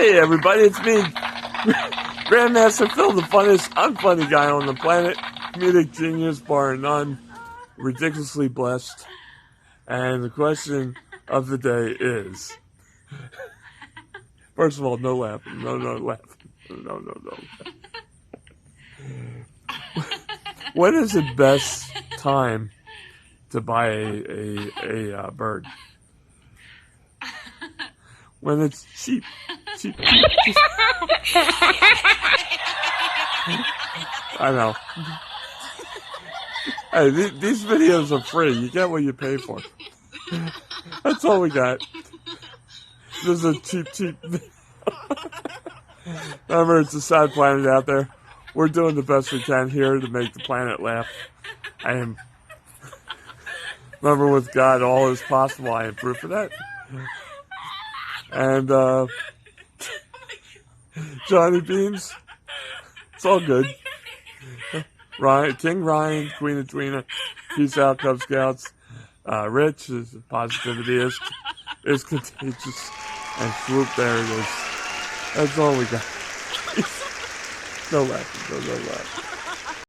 Hey everybody, it's me, Grandmaster Phil, the funniest, unfunny guy on the planet, comedic genius bar none, ridiculously blessed. And the question of the day is, first of all, no laughing, no laughing, no. When is the best time to buy a bird? When it's cheap. I know. Hey, these videos are free. You get what you pay for. That's all we got. This is a cheap. Remember, it's a sad planet out there. We're doing the best we can here to make the planet laugh. Remember, with God, all is possible. I am proof of that. And Johnny Beans, it's all good. King Ryan, Queen of Tweener, peace out, Cub Scouts. Rich, positivity is contagious, and swoop, there it is. That's all we got. No laughing, no laughing.